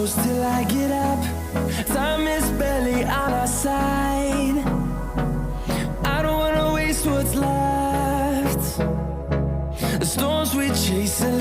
close till I get up. Time is barely on our side. I don't wanna waste what's left. The storms we chase are